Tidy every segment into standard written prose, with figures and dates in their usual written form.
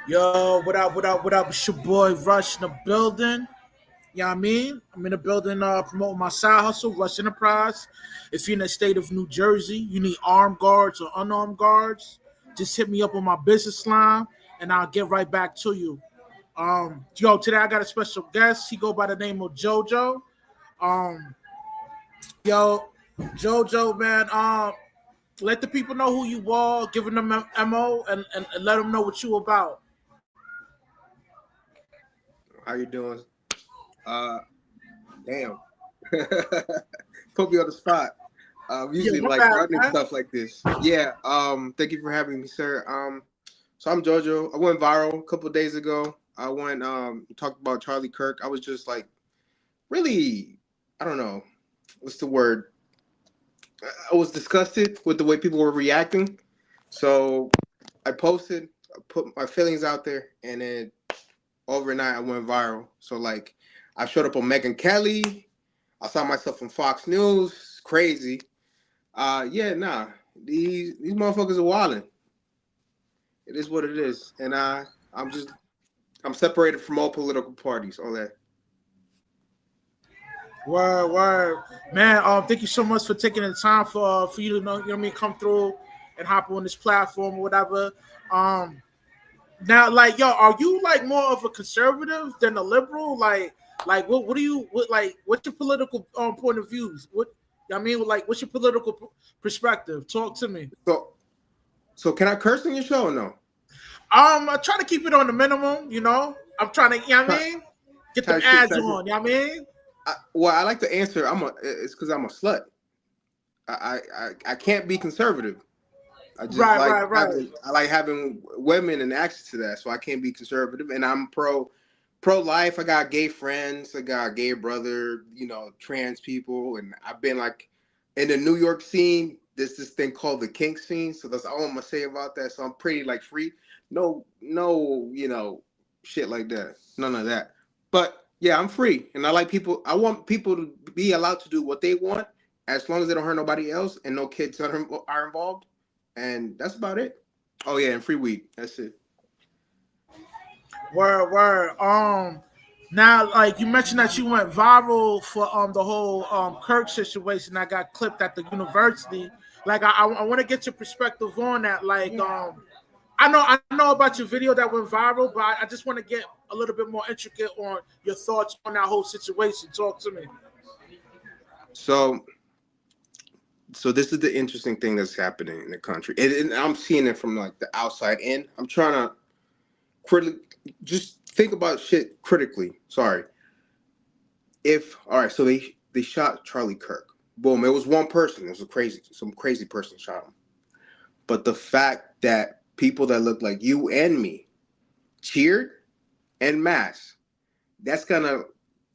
Yo, what up, what up, what up? It's your boy Rush in the building. You know what I mean? I'm in the building promoting my side hustle, Rush Enterprise. If you're in the state of New Jersey, you need armed guards or unarmed guards, just hit me up on my business line and I'll get right back to you. Yo, today I got a special guest. He go by the name of JoJo. Um, yo, JoJo, man, let the people know who you are, giving them MO and let them know what you about. How you doing? Uh, Damn. Put me on the spot. Yeah, Usually my like bad, running man. stuff like this. Yeah. Thank you for having me, sir. So I'm Jojo. I went viral a couple of days ago. I went talked about Charlie Kirk. I was just like really, I don't know, what's the word? I was disgusted with the way people were reacting. So I posted, I put my feelings out there, and then overnight I went viral. So like I showed up on Megan Kelly. I saw myself on Fox News. Crazy. Yeah, nah. These motherfuckers are wilding. It is what it is. And I'm separated from all political parties, all that. Word, word, man. Thank you so much for taking the time for you to know, you know what I mean, come through and hop on this platform or whatever. Um, Now, like, yo, are you like more of a conservative than a liberal? What do you what like? What's your political point of views? I mean, like, what's your political perspective? Talk to me. So so can I curse on your show or no? I try to keep it on the minimum. You know, I'm trying to, you know what I Ty- mean, get them Type shit, ads type shit. on. You know what I mean? Well, I like to answer. It's because I'm a slut. I can't be conservative. I just Right, right, right. I like having women and access to that, so I can't be conservative. And I'm pro life. I got gay friends. I got a gay brother. Trans people, and I've been like in the New York scene. There's this thing called the kink scene. So that's all I'm gonna say about that. So I'm pretty like free. No, no, shit like that. None of that. But yeah, I'm free, and I like people. I want people to be allowed to do what they want, as long as they don't hurt nobody else and no kids are involved, and that's about it. Oh yeah, and free weed. That's it. Word, word. Now, like you mentioned that you went viral for the whole Kirk situation that got clipped at the university. Like, I want to get your perspective on that. Like, I know about your video that went viral, but I just want to get a little bit more intricate on your thoughts on that whole situation. Talk to me. So so this is the interesting thing that's happening in the country, and I'm seeing it from like the outside in. I'm trying to just think about shit critically. Sorry. If all right, so they shot Charlie Kirk. Boom, it was one person. It was some crazy person shot him. But the fact that people that look like you and me cheered en masse, that's gonna,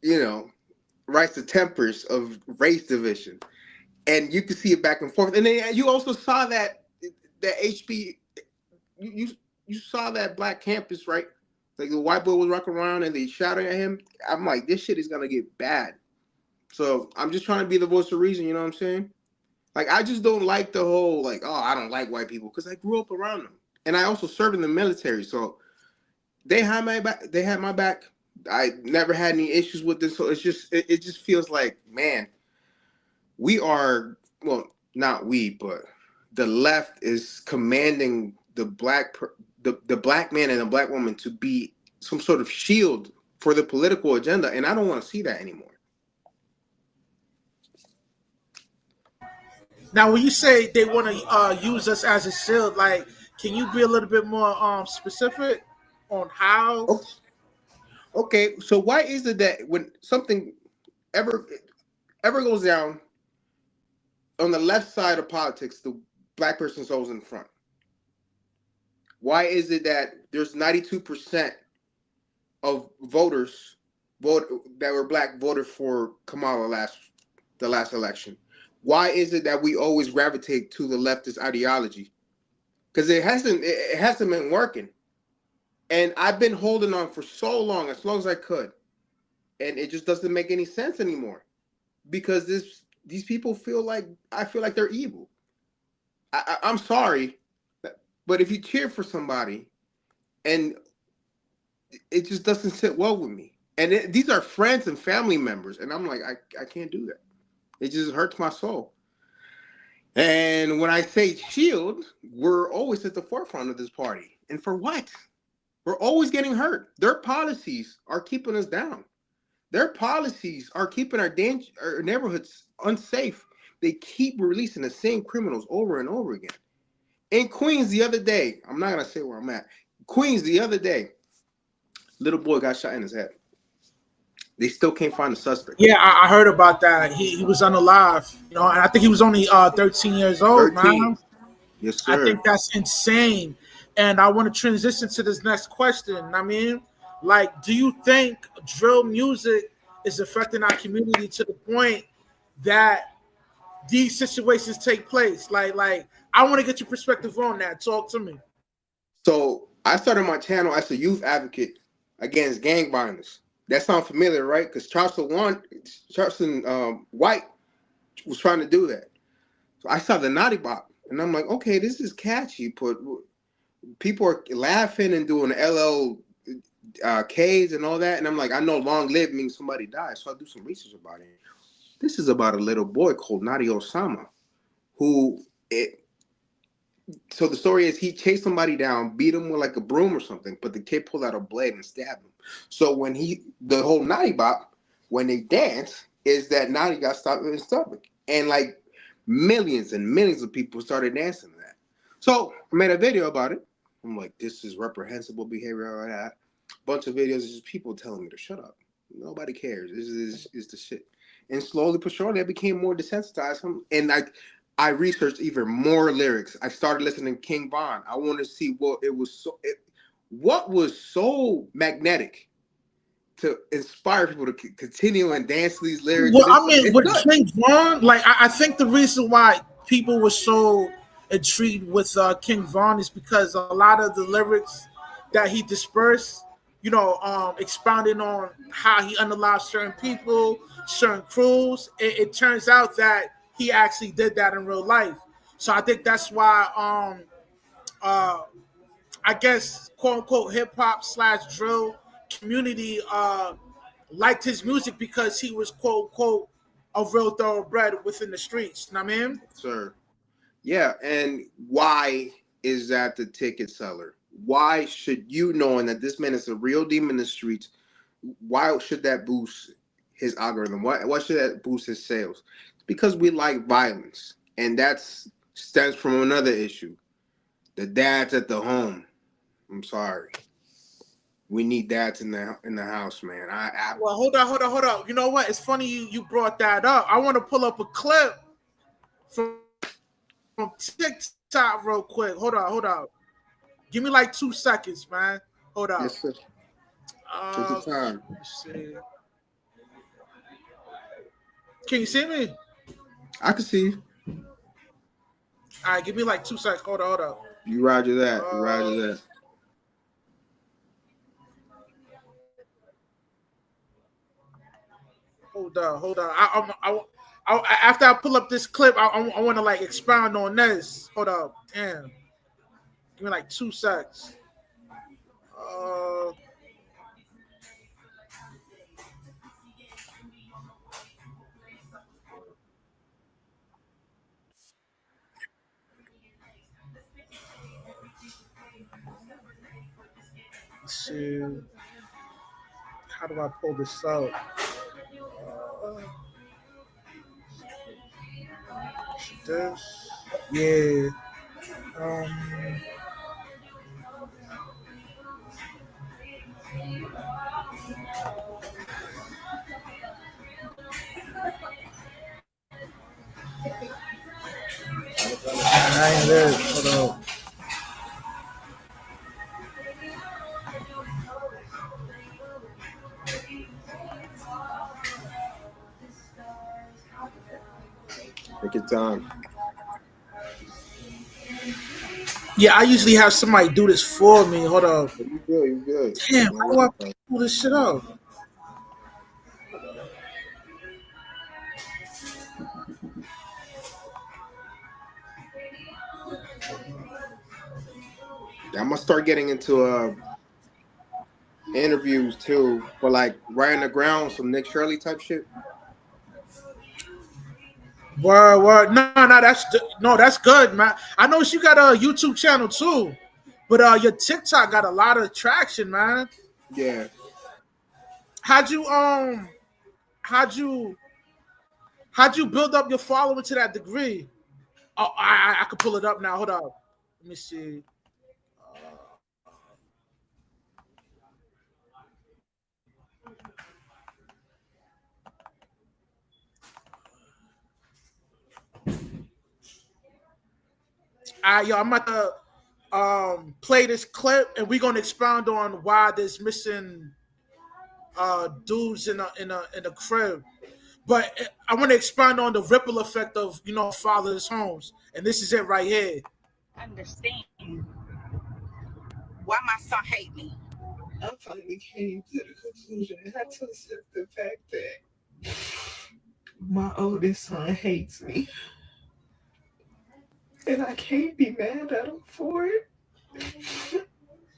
you know, rise the tempers of race division. And you can see it back and forth. And then you also saw that HB you you saw that black campus, right? Like the white boy was walking around and they shouting at him. I'm like, this shit is gonna get bad. So I'm just trying to be the voice of reason, you know what I'm saying? Like I just don't like the whole like, oh, I don't like white people because I grew up around them. And I also served in the military. So they had my back. They had my back. I never had any issues with this. So it just feels like, man, we are, well, not we, but the left is commanding the black man and the black woman to be some sort of shield for the political agenda, and I don't want to see that anymore. Now, when you say they want to use us as a shield, like, can you be a little bit more specific on how? Oh, okay, so why is it that when something ever ever goes down on the left side of politics, the black person's always in front? Why is it that there's 92% of voters vote that were black voted for Kamala the last election? Why is it that we always gravitate to the leftist ideology? Because it hasn't been working, and I've been holding on for so long, as long as I could, and it just doesn't make any sense anymore because these people feel like I feel like they're evil. I'm sorry, but if you cheer for somebody and it just doesn't sit well with me. And these are friends and family members, and I'm like, I can't do that. It just hurts my soul. And when I say Shield, we're always at the forefront of this party. And for what? We're always getting hurt. Their policies are keeping us down. Their policies are keeping our neighborhoods unsafe. They keep releasing the same criminals over and over again. In Queens the other day, I'm not gonna say where I'm at. Queens the other day, little boy got shot in his head. They still can't find the suspect. Yeah, I heard about that. He was unalive, and I think he was only 13 years old, 13. man. Yes, I sir. think that's insane. And I want to transition to this next question. I mean, like, do you think drill music is affecting our community to the point that these situations take place? Like, I want to get your perspective on that. Talk to me. So I started my channel as a youth advocate against gang violence. That sounds familiar, right? Because Charleston White was trying to do that. So I saw the Naughty Bop, and I'm like, okay, this is catchy. But people are laughing and doing LL Ks and all that, and I'm like, I know long live means somebody died, so I do some research about it. This is about a little boy called Nadi Osama, so the story is he chased somebody down, beat him with like a broom or something, but the kid pulled out a blade and stabbed him. So when the whole Naughty Bop, when they dance, is that Naughty got stopped in his stomach. And like millions and millions of people started dancing to that. So I made a video about it. I'm like, this is reprehensible behavior or that. Bunch of videos of just people telling me to shut up. Nobody cares. This is the shit. And slowly but surely I became more desensitized. And I researched even more lyrics. I started listening to King Von. I wanted to see what was so magnetic to inspire people to continue and dance to these lyrics. Well, I mean, with King Von, like, I think the reason why people were so intrigued with King Von is because a lot of the lyrics that he dispersed, expounding on how he unalived certain people, certain crews. It turns out that he actually did that in real life. So I think that's why, I guess, quote unquote, hip hop / drill community liked his music because he was, quote unquote, a real thoroughbred within the streets. You know what I mean? Sir. Yeah. And why is that the ticket seller? Why should you, knowing that this man is a real demon in the streets, why should that boost his algorithm? Why should that boost his sales? It's because we like violence. And that stems from another issue. The dads at the home. I'm sorry. We need dads in the house, man. Well, hold on. You know what? It's funny you brought that up. I want to pull up a clip from TikTok real quick. Hold on. Give me like 2 seconds, man. Hold on. Yes, sir. Take your time. Let's see. Can you see me? I can see you. All right, give me like 2 seconds. Hold on. You roger that. You roger that. Hold on. After I pull up this clip, I want to like expound on this. Hold up. Damn. Give me like 2 seconds. Let's see. How do I pull this out? This. Yeah. I ain't there. Hold on. Take your time. Yeah, I usually have somebody do this for me. Hold on. You good. Damn, how do I pull this shit out? I'm gonna start getting into interviews too, but like right in the ground, some Nick Shirley type shit. Word. No, that's good, man. I know she got a YouTube channel too, but your TikTok got a lot of traction, man. Yeah. How'd you how'd you how'd you build up your following to that degree? Oh, I could pull it up now. Hold on. Let me see. I'm about to play this clip, and we're gonna expound on why there's missing dudes in a crib. But I want to expand on the ripple effect of fathers' homes, and this is it right here. Understand why my son hate me. I finally came to the conclusion and had to accept the fact that my oldest son hates me. And I can't be mad at him for it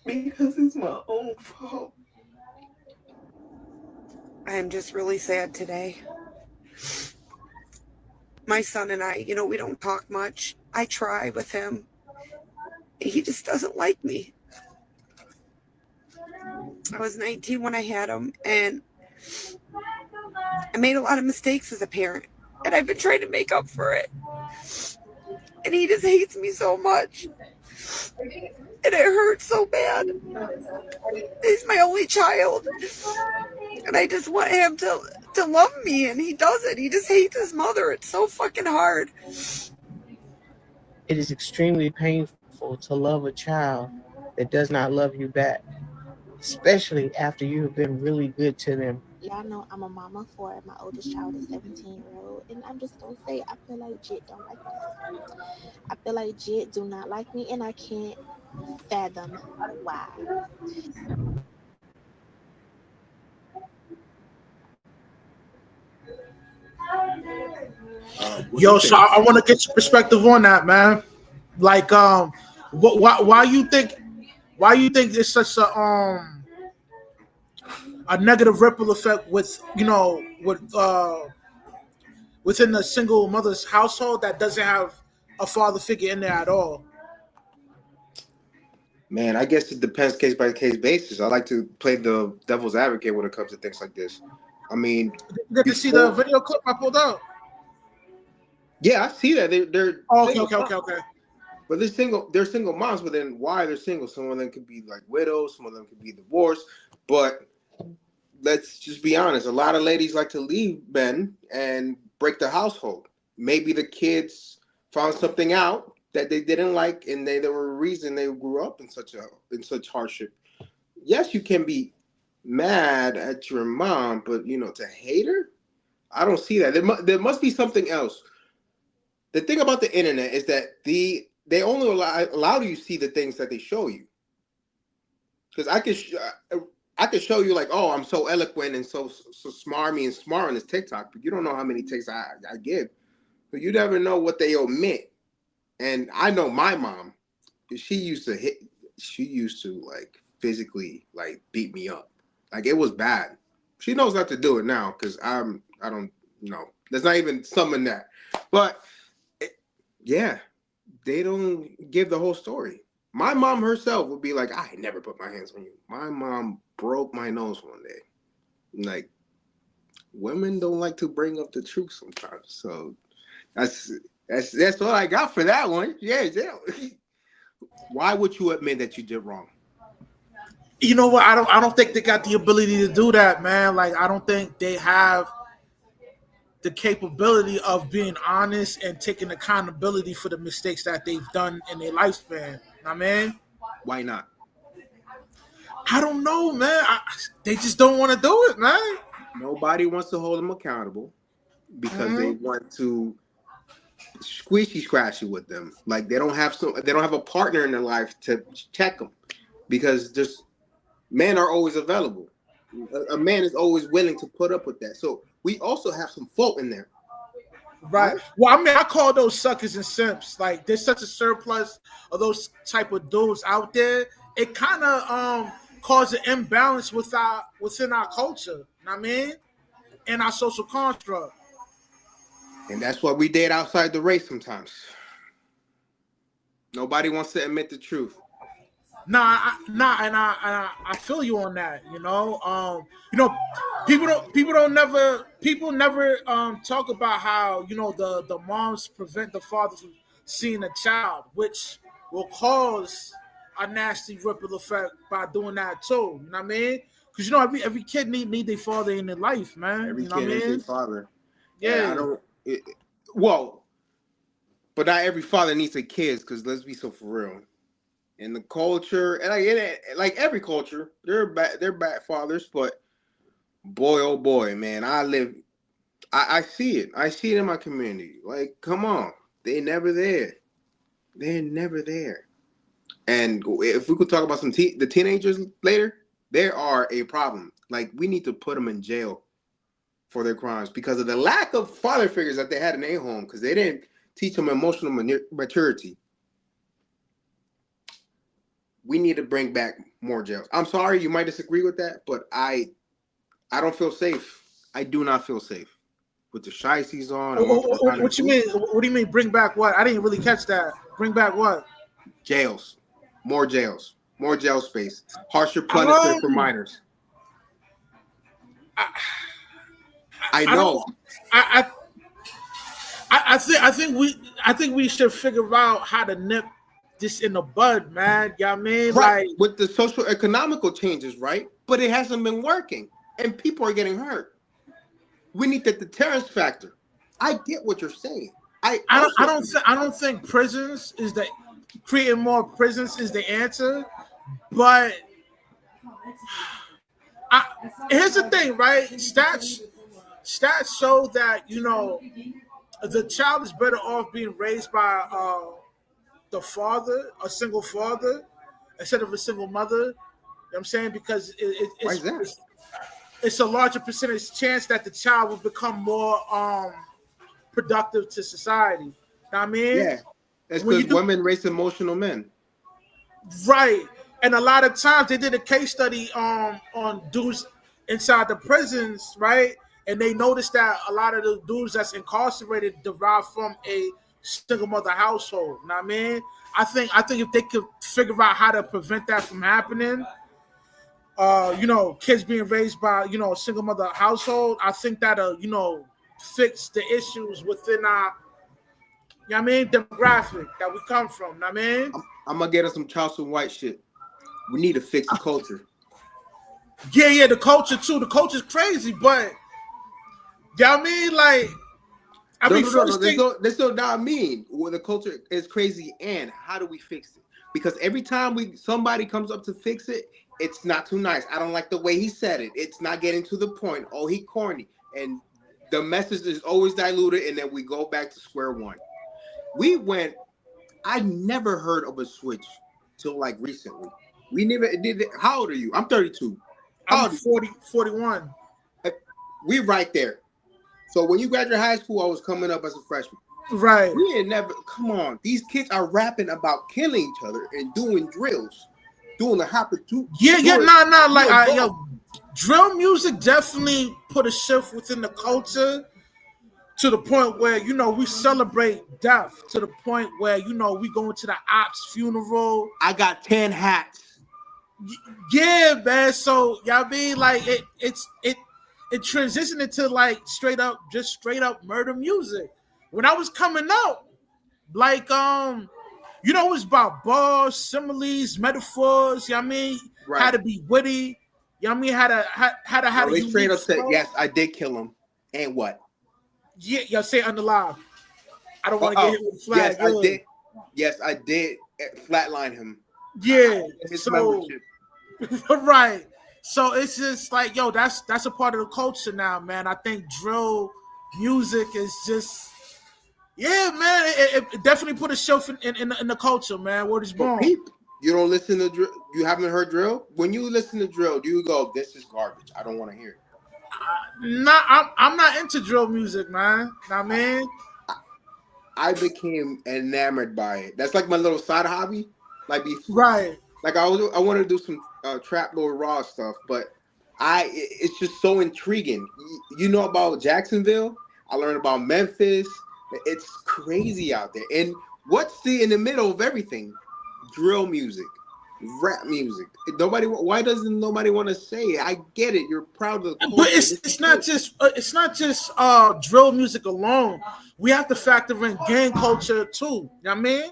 because it's my own fault. I am just really sad today. My son and I, we don't talk much. I try with him. He just doesn't like me. I was 19 when I had him, and I made a lot of mistakes as a parent, and I've been trying to make up for it. And he just hates me so much. And it hurts so bad. He's my only child. And I just want him to love me, and he doesn't. He just hates his mother. It's so fucking hard. It is extremely painful to love a child that does not love you back, especially after you have been really good to them. Y'all know I'm a mama for my oldest child is 17-year-old, and I'm just gonna say I feel like Jit don't like me. I feel like Jit do not like me, and I can't fathom why. Yo, so I want to get your perspective on that, man. Like, why you think it's such a negative ripple effect with within the single mother's household that doesn't have a father figure in there at all? Man, I guess it depends case by case basis. I like to play the devil's advocate when it comes to things like this. I mean, you get to see the video clip I pulled out? Yeah, I see that. They're okay. But they're single moms, but then why they're single? Some of them could be like widows, some of them could be divorced. But let's just be honest, a lot of ladies like to leave men and break the household. Maybe the kids found something out that they didn't like, and there were a reason they grew up in such hardship. Yes, you can be mad at your mom, but to hate her, I don't see that. There must be something else. The thing about the internet is that they only allow you to see the things that they show you. Because I could show you like, oh, I'm so eloquent and so smarmy and smart on this TikTok, but you don't know how many takes I give. So you never know what they omit. And I know my mom, she used to like physically like beat me up. Like it was bad. She knows not to do it now because I don't know. There's not even some in that. But yeah, they don't give the whole story. My mom herself would be like, I never put my hands on you. My mom broke my nose one day. Like, women don't like to bring up the truth sometimes. So that's what I got for that one. Yeah. Why would you admit that you did wrong? You know what? I don't think they got the ability to do that, man. Like, I don't think they have the capability of being honest and taking accountability for the mistakes that they've done in their lifespan. I mean, why not? I don't know, man. They just don't want to do it, man. Nobody wants to hold them accountable because they want to squishy scratchy with them. Like they don't have a partner in their life to check them because men are always available. A man is always willing to put up with that. So we also have some fault in there. Right. Well, I mean, I call those suckers and simps. Like, there's such a surplus of those type of dudes out there. It kind of cause an imbalance within our culture. You know what I mean? And our social construct. And that's what we did outside the race sometimes. Nobody wants to admit the truth. And I feel you on that. People never talk about how the moms prevent the father from seeing a child, which will cause a nasty ripple effect by doing that too. You know what I mean? Because every kid need their father in their life, man. Every you know kid what I needs mean? their father. Yeah. But not every father needs their kids, because let's be so for real. In the culture, and like every culture, they're bad fathers, but boy, oh boy, man, I see it. I see it in my community. Like, come on, they're never there. They're never there. And if we could talk about the teenagers later, they are a problem. Like, we need to put them in jail for their crimes because of the lack of father figures that they had in their home, because they didn't teach them emotional maturity. We need to bring back more jails. I'm sorry, you might disagree with that, but I don't feel safe. I do not feel safe with the shiesties on. What you mean? What do you mean bring back what? I didn't really catch that. Bring back what? Jails. More jail space. Harsher punishment for minors. I know. I think we should figure out how to nip this in the bud, man. You know what I mean? Right. Like, with the social economical changes, right? But it hasn't been working, and people are getting hurt. We need the deterrence factor. I get what you're saying. I don't think prisons is creating more prisons is the answer, but here's the thing, right? Stats show that the child is better off being raised by the father, a single father, instead of a single mother. You know what I'm saying? Because it's a larger percentage chance that the child will become more productive to society. You know what I mean? Yeah. That's because women raise emotional men. Right. And a lot of times they did a case study on dudes inside the prisons, right? And they noticed that a lot of the dudes that's incarcerated derive from a single mother household. You know what I mean? I think if they could figure out how to prevent that from happening, kids being raised by, a single mother household, I think that'll, fix the issues within our, demographic that we come from. You know what I mean? I'm gonna get us some Charleston White shit. We need to fix the culture. Yeah, the culture too. The culture's crazy, but you know what I mean? Like, That's not I mean. Well, the culture is crazy, and how do we fix it? Because every time somebody comes up to fix it, it's not too nice. I don't like the way he said it. It's not getting to the point. Oh, he corny. And the message is always diluted, and then we go back to square one. I never heard of a switch till like recently. We never did it. How old are you? I'm 32. I'm 41. We right there. So when you graduate high school, I was coming up as a freshman. Right. We ain't never, come on. These kids are rapping about killing each other and doing drills. Doing the hopper too. Drill music definitely put a shift within the culture to the point where, we celebrate death, to the point where, we go into the ops funeral. I got 10 hats. Yeah, man. So, I mean, like, it transitioned into like straight up murder music. When I was coming up, like, it was about bars, similes, metaphors. You know what I mean? Right. Had to be witty. You know what I mean? Had to they straight up said, yes, I did kill him. And what? Yeah, say it under live. I don't want to get hit with a flag. Yes, I did. Yes, I did flatline him. Yeah. His membership. Right. So it's just like, that's a part of the culture now, man. I think drill music is just, yeah, man. It definitely put a shelf in the culture, man. Word is born. You don't listen to drill? You haven't heard drill? When you listen to drill, do you go, this is garbage, I don't want to hear it? I'm not into drill music, man. Know what I mean? I became enamored by it. That's like my little side hobby. Right. Like I want to do some Trap Lord Raw stuff, but it's just so intriguing. You know about Jacksonville? I learned about Memphis. It's crazy out there. And what's in the middle of everything? Drill music, rap music. Why doesn't nobody want to say it? I get it. You're proud of the culture. But it's not just drill music alone. We have to factor in gang culture too. You know what I mean?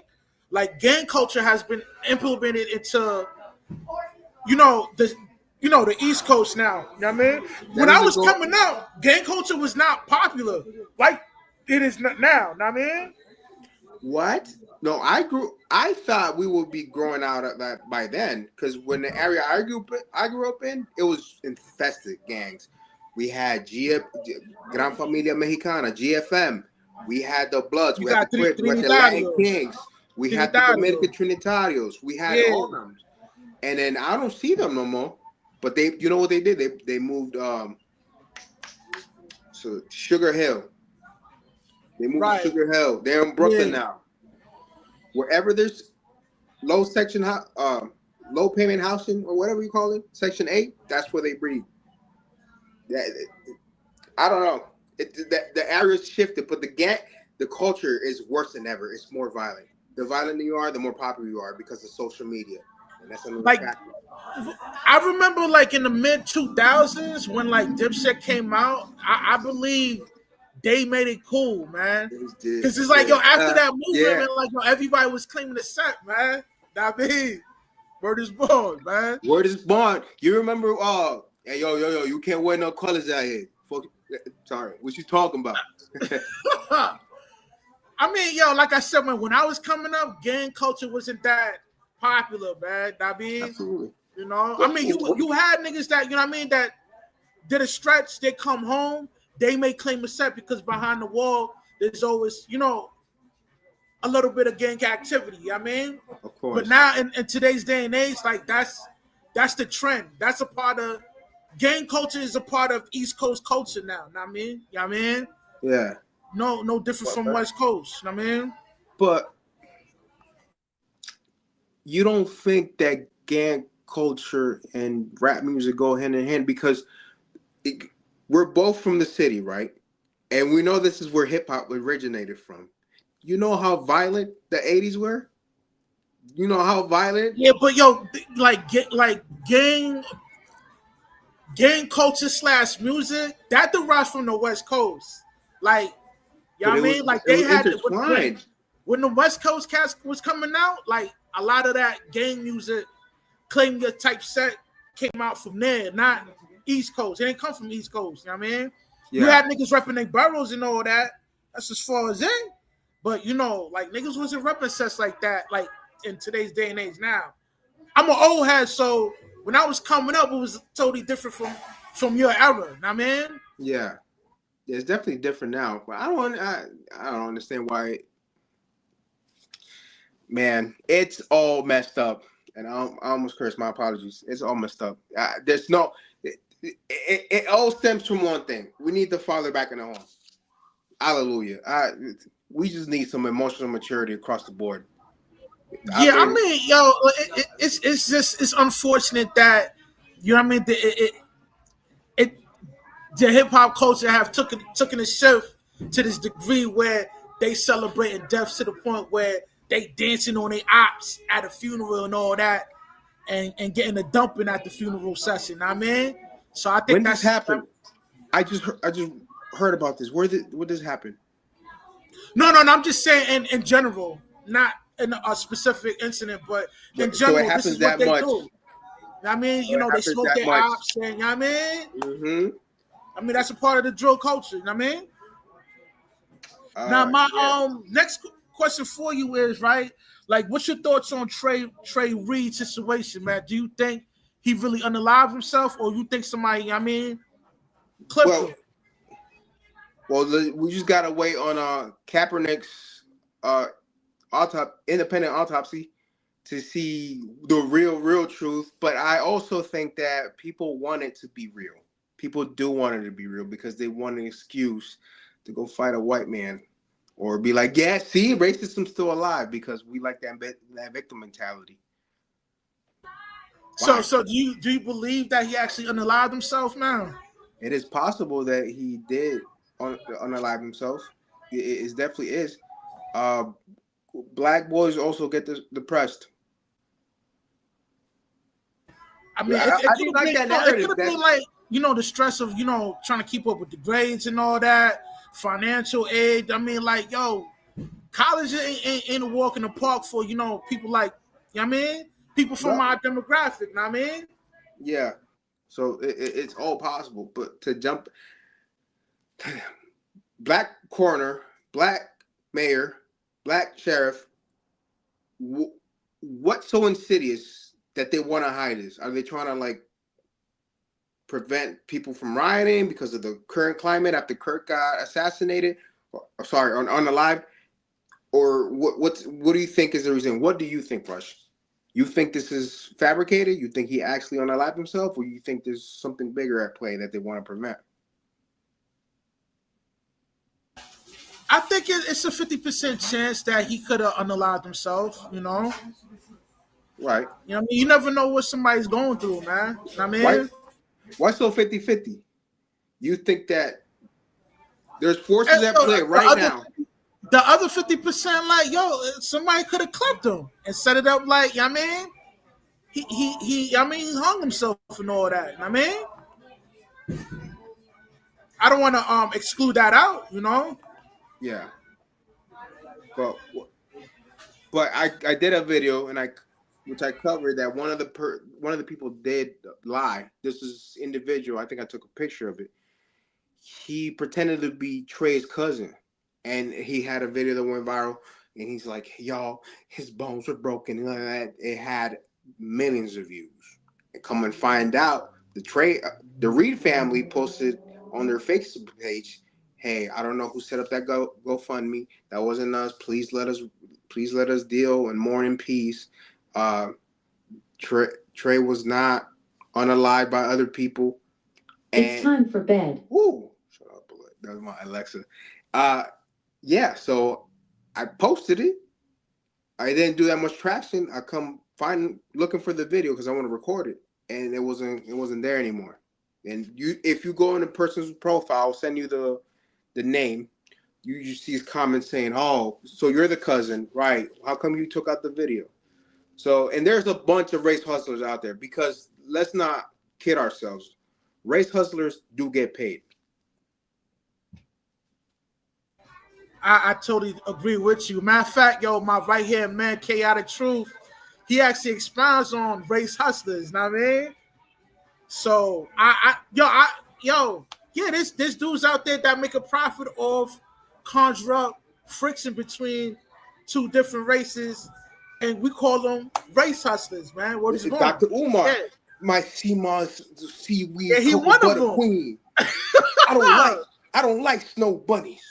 Like gang culture has been implemented into the East Coast now. You know what I mean? When I was coming up, gang culture was not popular like it is now. You know what I mean? What? No, I thought we would be growing out of that by then, because when the area I grew up in, it was infested gangs. We had Gran Familia Mexicana, GFM. We had the Bloods. We had the Crips. We had the Latin Kings. We had the Dominican Trinitarios. We had all of them. And then I don't see them no more. But you know what they did? They moved to Sugar Hill. They moved to Sugar Hill. They're in Brooklyn now. Wherever there's low payment housing or whatever you call it, Section 8, that's where they breed. I don't know. The area's shifted, but the culture is worse than ever. It's more violent. The violenter you are, the more popular you are because of social media. And that's another factor. I remember like in the mid 2000s when like Dipset came out, I believe they made it cool, man. Because it's like, after that movement, man, like, everybody was claiming the set, man. That mean, word is born, man. Word is born. You remember, hey, yo, you can't wear no colors out here. Sorry, what you talking about? I mean, like I said, man, when I was coming up, gang culture wasn't that popular, man. I mean, absolutely. I mean, you had niggas that, you know what I mean, that did a stretch, they come home, they may claim a set because behind the wall, there's always, a little bit of gang activity, you know what I mean? Of course. But now in today's day and age, like that's the trend. That's a part of gang culture is a part of East Coast culture now, you know what I mean? You know what I mean? Yeah. No different from West Coast, you know what I mean? But you don't think that gang culture and rap music go hand in hand because we're both from the city, right? And we know this is where hip hop originated from. You know how violent the 80s were? You know how violent? Yeah, but gang culture / music, that derives from the West Coast. Like, you know what I mean? Like they had when the West Coast cast was coming out, like a lot of that gang music, claim your type set came out from there, not East Coast. It didn't come from East Coast, you know what I mean? Yeah. You had niggas repping their boroughs and all that. That's as far as it. But like niggas wasn't repping sets like that, like in today's day and age now. I'm an old head, so when I was coming up, it was totally different from your era, you know what I mean? Yeah. It's definitely different now. But I don't understand why. Man, it's all messed up. And I almost cursed. My apologies. It's all messed up. There's no. It all stems from one thing. We need the father back in the home. Hallelujah. We just need some emotional maturity across the board. I mean, it's unfortunate that you know what I mean. The hip hop culture have taken a shift to this degree where they celebrating deaths to the point where they dancing on their ops at a funeral and all that, and getting a dumping at the funeral session. I mean, so I think when this happened. I just heard about this. What does happen? No. I'm just saying in general, not in a specific incident, but in general, so this is what they do. I mean, they smoke their much. ops, and you know what I mean. Mm-hmm. I mean, that's a part of the drill culture. You know what I mean? Now, my next question for you is, right, like, what's your thoughts on Trey Reed's situation, man? Do you think he really unalived himself, or you think somebody, clipped him? Well, we just gotta wait on Kaepernick's independent autopsy to see the real truth. But I also think that people want it to be real. People do want it to be real because they want an excuse to go fight a white man or be like, yeah, see, racism's still alive because we like that victim mentality. So, Why? so do you believe that he actually unalived himself, man? It is possible that he did unalive himself. It definitely is. Uh, Black boys also get depressed. I mean, Yeah, it I could didn't have like been, that it could narrative. have been like, the stress of, trying to keep up with the grades and all that, financial aid. I mean, like, yo, college ain't a walk in the park for, people like, you know what I mean? People from No, our demographic, you know what I mean? yeah. So it's all possible, but to jump, black coroner, black mayor, black sheriff. What's so insidious that they want to hide this? Are they trying to like prevent people from rioting because of the current climate after Kirk got assassinated? Or, sorry, unalive? Or what do you think is the reason? What do you think, Rush? You think this is fabricated? You think he actually unalived himself, or you think there's something bigger at play that they want to prevent? I think it's a 50% chance that he could have unalived himself, Right. You know what I mean? You never know what somebody's going through, man. You know what I Why mean? why so 50-50? You think that there's And forces at so play right now? the other 50%, like, yo, somebody could have clipped him and set it up like, you know what I mean? He hung himself and all that. You know what I mean? I don't want to exclude that out. Yeah. But I did a video and which I covered that one of the people did lie. This is individual. I think I took a picture of it. He pretended to be Trey's cousin, and he had a video that went viral. And he's like, "Y'all, his bones were broken." And that it had millions of views. And come and find out, the Reed family posted on their Facebook page, "Hey, I don't know who set up that GoFundMe. That wasn't us. Please let us deal and mourn in peace. Uh, Trey was not unalived by other people." And, it's time for bed. Woo! Shut up, that was my Alexa. Yeah. So I posted it. I didn't do that much traction. I come looking for the video because I want to record it, and it wasn't there anymore. And if you go in the person's profile, I'll send you the name. You see his comments saying, "Oh, so you're the cousin, right? How come you took out the video?" So, and there's a bunch of race hustlers out there, because let's not kid ourselves. Race hustlers do get paid. I totally agree with you. Matter of fact, yo, my right hand man, Chaotic Truth, he actually expounds on race hustlers. Know what I mean? So yeah, this dudes out there that make a profit off conjure up friction between two different races, and we call them race hustlers, man. What is going? Dr. Umar, Yeah. my CMOS seaweed Yeah, he cocoa one of butter them. queen. I don't like snow bunnies.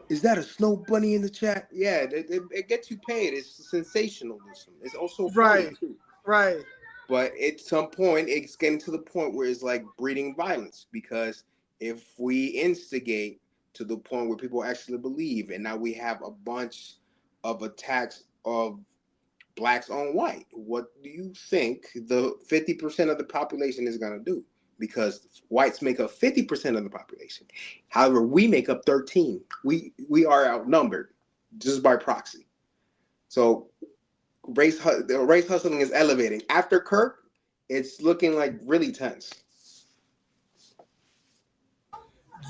Is that a snow bunny in the chat? Yeah, it gets you paid. It's sensationalism. It's also funny Right. too. Right. But at some point, it's getting to the point where it's like breeding violence, because if we instigate to the point where people actually believe, and now we have a bunch of attacks of blacks on white, what do you think the 50% of the population is going to do? Because whites make up 50% of the population. However, we make up 13. We are outnumbered just by proxy. So race hustling is elevating. After Kirk, it's looking like really tense.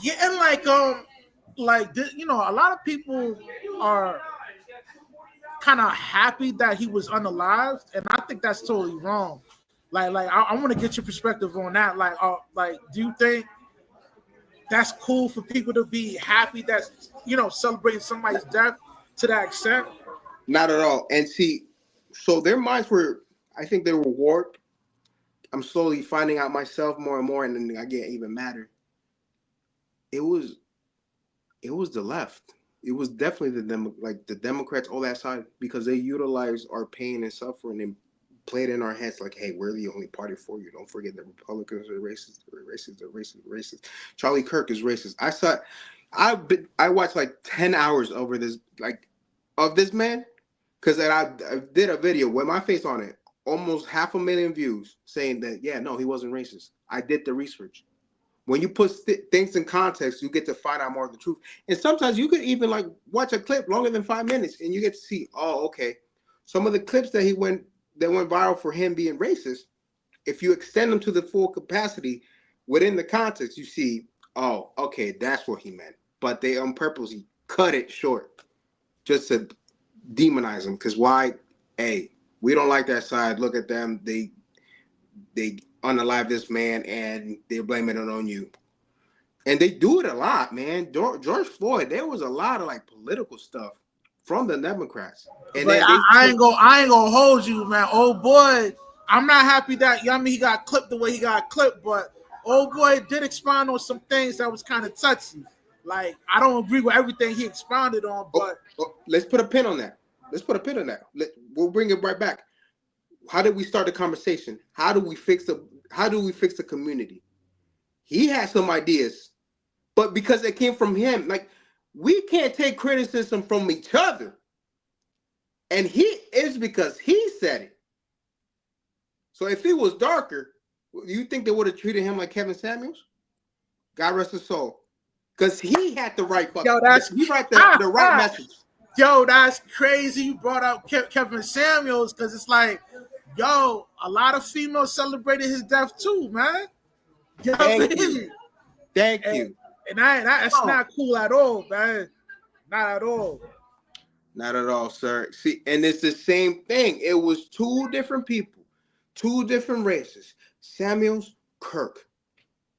Yeah, and a lot of people are kind of happy that he was unalived, and I think that's totally wrong. I want to get your perspective on that. Do you think that's cool for people to be happy that celebrating somebody's death to that extent? Not at all. And see, so their minds were, I think they were warped. I'm slowly finding out myself more and more, and then I get even madder. It was the left. It was definitely the Democrats, all that side, because they utilized our pain and suffering and played in our heads like, hey, we're the only party for you. Don't forget that Republicans are racist. They're racist. They're racist. They're racist. Charlie Kirk is racist. I watched like 10 hours over this, of this man, because I did a video with my face on it almost 500,000 views saying that, yeah, no, he wasn't racist. I did the research. When you put things in context, you get to find out more of the truth. And sometimes you could even like watch a clip longer than 5 minutes, and you get to see, oh, okay, some of the clips that went viral for him being racist. If you extend them to the full capacity within the context, you see, oh, okay, that's what he meant. But they on purpose cut it short just to demonize him. Because why? Hey, we don't like that side. Look at them. They unalive this man and they're blaming it on you. And they do it a lot, man. George Floyd, there was a lot of like political stuff from the Democrats. And but I ain't gonna hold you, man. Oh boy, I'm not happy that he got clipped the way he got clipped, but oh boy did expound on some things that was kind of touchy. Like, I don't agree with everything he expounded on, but let's put a pin on that. We'll bring it right back. How did we start the conversation? How do we fix the community? He had some ideas, but because it came from him, like, we can't take criticism from each other. And it's because he said it. So if he was darker, you think they would have treated him like Kevin Samuels? God rest his soul. Because he had the right fucking, the right message. Yo, that's crazy. You brought up Kevin Samuels, because it's like, yo, a lot of females celebrated his death too, man. You know Thank you. Thank you. And that's not cool at all, man. Not at all. Not at all, sir. See, and it's the same thing. It was two different people, two different races. Samuels, Kirk.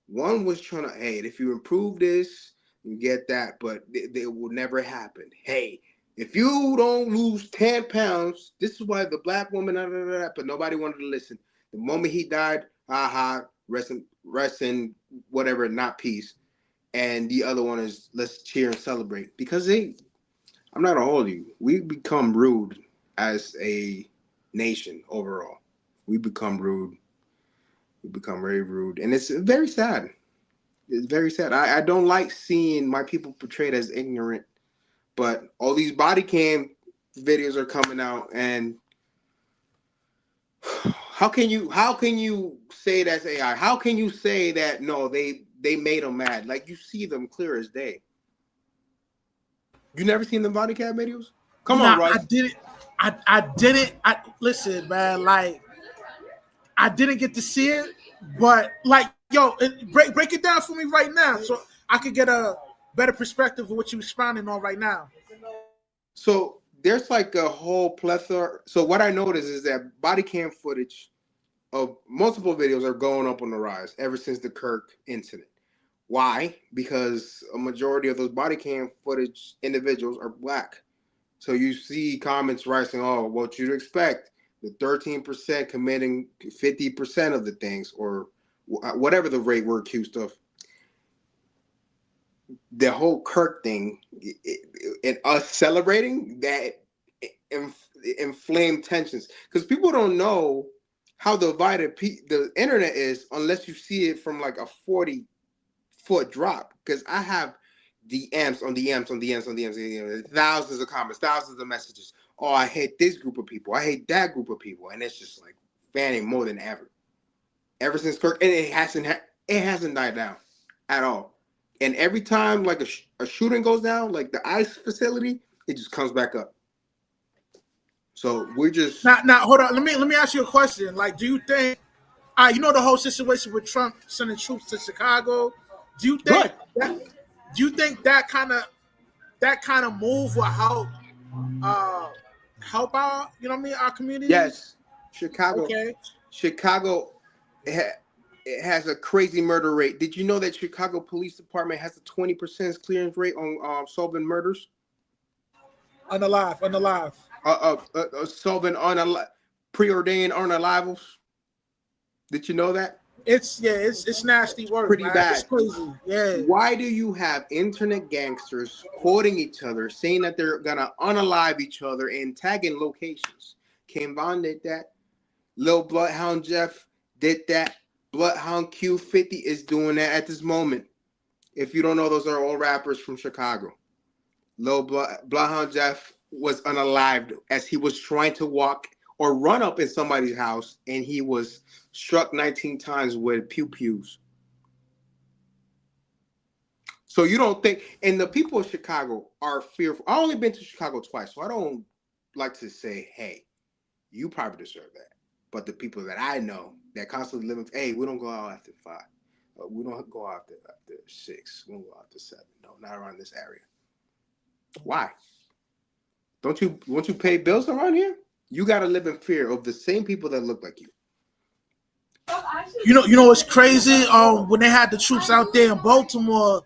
One was trying to, hey, if you improve this, you get that, but it will never happen. Hey, if you don't lose 10 pounds, this is why the black woman, but nobody wanted to listen. The moment he died, rest in whatever, not peace. And the other one is, let's cheer and celebrate. Because I'm not gonna hold you. We become rude as a nation overall. We become rude. We become very rude. And it's very sad. It's very sad. I don't like seeing my people portrayed as ignorant. But all these body cam videos are coming out, and how can you say that's AI? How can you say that no, they made them mad? Like, you see them clear as day. You never seen the body cam videos? Come on, Royce. I didn't. Listen, man. Like, I didn't get to see it, but like, yo, break it down for me right now, so I could get a better perspective of what you're expounding on right now. So there's like a whole plethora. So what I noticed is that body cam footage of multiple videos are going up on the rise ever since the Kirk incident. Why? Because a majority of those body cam footage individuals are black. So you see comments rising, oh, what you'd expect, the 13% committing 50% of the things, or whatever the rate we're accused of. The whole Kirk thing and us celebrating that inflamed tensions, because people don't know how divided the internet is unless you see it from like a 40-foot drop. Because I have DMs on DMs on DMs on DMs, thousands of comments, thousands of messages. Oh, I hate this group of people. I hate that group of people, and it's just like fanning more than ever since Kirk, and it hasn't died down at all. And every time like a shooting goes down, like the ICE facility, it just comes back up. So we're just now hold on. Let me ask you a question. Like, do you think, you know, the whole situation with Trump sending troops to Chicago? Do you think that kind of move will help our, you know what I mean, our community? Yes, Chicago. Okay. Chicago. It has a crazy murder rate. Did you know that Chicago Police Department has a 20% clearance rate on solving murders? Unalive. Solving preordained unalivals. Did you know that? It's nasty work. Pretty man. bad. It's crazy. Yeah. Why do you have internet gangsters quoting each other, saying that they're gonna unalive each other and tagging locations? Ken Von did that. Lil Bloodhound Jeff did that. Bloodhound Q50 is doing that at this moment. If you don't know, those are all rappers from Chicago. Bloodhound Jeff was unalived as he was trying to walk or run up in somebody's house and he was struck 19 times with pew-pews. So you don't think, and the people of Chicago are fearful. I've only been to Chicago twice, so I don't like to say, hey, you probably deserve that. But the people that I know that constantly live in, hey, we don't go out after 5. We don't go out after 6. We don't go out after 7. No, not around this area. Why? Won't you pay bills around here? You got to live in fear of the same people that look like you. You know what's crazy? When they had the troops out there in Baltimore,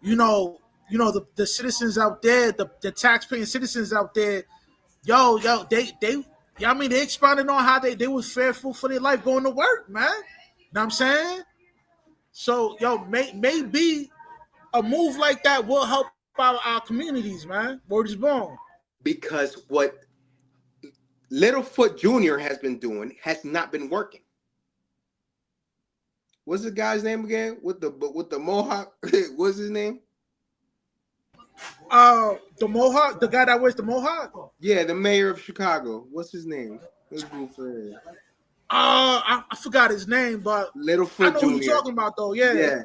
the citizens out there, the taxpaying citizens out there, they expounded on how they was fearful for their life going to work, man. Know what I'm saying? So, maybe a move like that will help our communities, man. Word is born. Because what Littlefoot Jr. has been doing has not been working. What's the guy's name again? With the Mohawk? What's his name? The Mohawk, the guy that wears the Mohawk. Yeah, the mayor of Chicago. What's his name? I forgot his name, but Littlefoot I know Jr. who you're talking about, though. Yeah.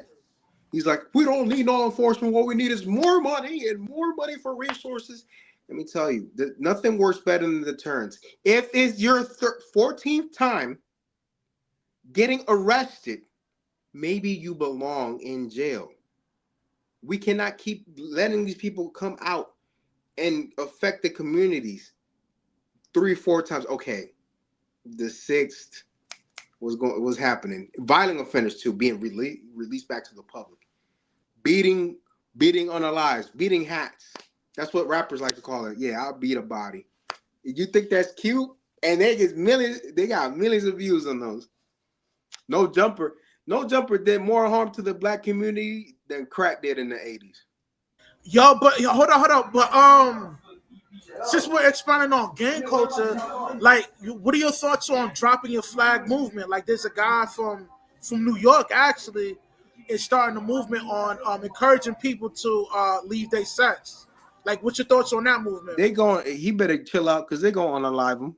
He's like, we don't need law enforcement. What we need is more money and more money for resources. Let me tell you, nothing works better than deterrence. If it's your 14th time getting arrested, maybe you belong in jail. We cannot keep letting these people come out and affect the communities 3-4 times. Okay, the 6th was happening. Violent offenders too being released back to the public. Beating unalives, beating hats. That's what rappers like to call it. Yeah, I'll beat a body. You think that's cute? And they got millions of views on those. No Jumper did more harm to the black community than crack did in the 80s. Hold on. But since we're expanding on gang culture, like, what are your thoughts on dropping your flag movement? Like, there's a guy from New York actually is starting a movement on encouraging people to leave their sex. Like, what's your thoughts on that movement? He better chill out because they're going to unalive him.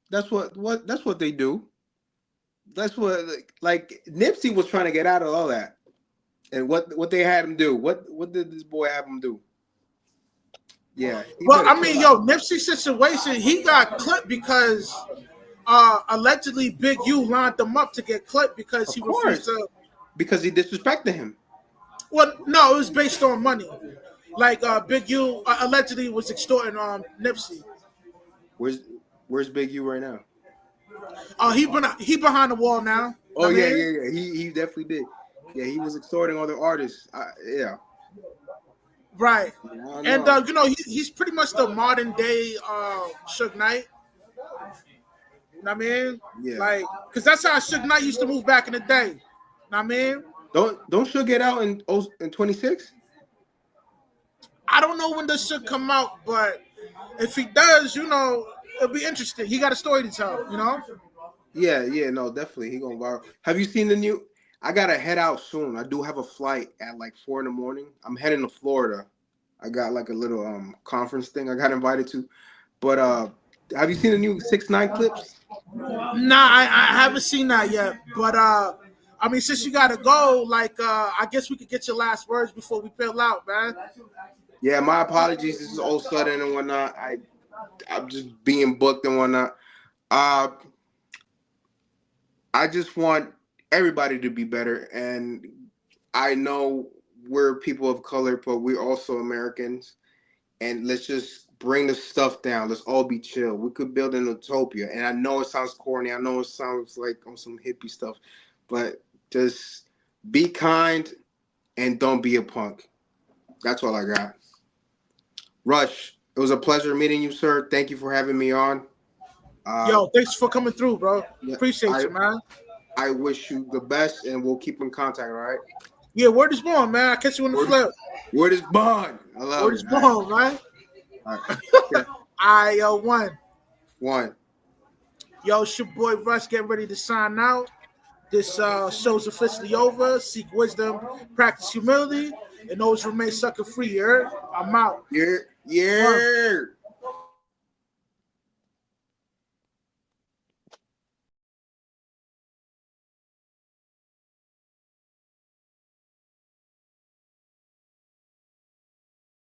That's what they do. That's what, like Nipsey was trying to get out of all that. And what they had him do? What did this boy have him do? Yeah. Well, I mean, Nipsey's situation, he got clipped because allegedly Big U lined them up to get clipped because he refused to. Because he disrespected him. Well, no, it was based on money. Like Big U allegedly was extorting Nipsey. Where's Big U right now? He behind the wall now. Oh yeah. He definitely did. Yeah, he was extorting other artists. Yeah. Right. And he's pretty much the modern day Suge Knight. You know what I mean? Yeah. Like, because that's how Suge Knight used to move back in the day. You know what I mean? Don't Suge get out in 26? I don't know when this should come out, but if he does, it'll be interesting. He got a story to tell, Yeah, no, definitely. He going viral. Have you seen the new? I gotta head out soon. I do have a flight at like 4 a.m. I'm heading to Florida. I got like a little conference thing I got invited to. But have you seen the new 6ix9ine clips? Nah, I haven't seen that yet. But I mean, since you gotta go, like I guess we could get your last words before we peel out, man. Yeah, my apologies. This is all sudden and whatnot. I'm just being booked and whatnot. I just want everybody to be better. And I know we're people of color, but we're also Americans. And let's just bring the stuff down. Let's all be chill. We could build an utopia. And I know it sounds corny. I know it sounds like on some hippie stuff. But just be kind and don't be a punk. That's all I got. Rush, it was a pleasure meeting you, sir. Thank you for having me on. Thanks for coming through, bro. Yeah, appreciate you, man. I wish you the best, and we'll keep in contact, all right? Yeah, word is born, man. I'll catch you in the flip. Word is born. I love it. Word is born, man. All right. I One. Yo, it's your boy Rush. Get ready to sign out. This show's officially over. Seek wisdom, practice humility, and always remain sucker free. I'm out. Yeah.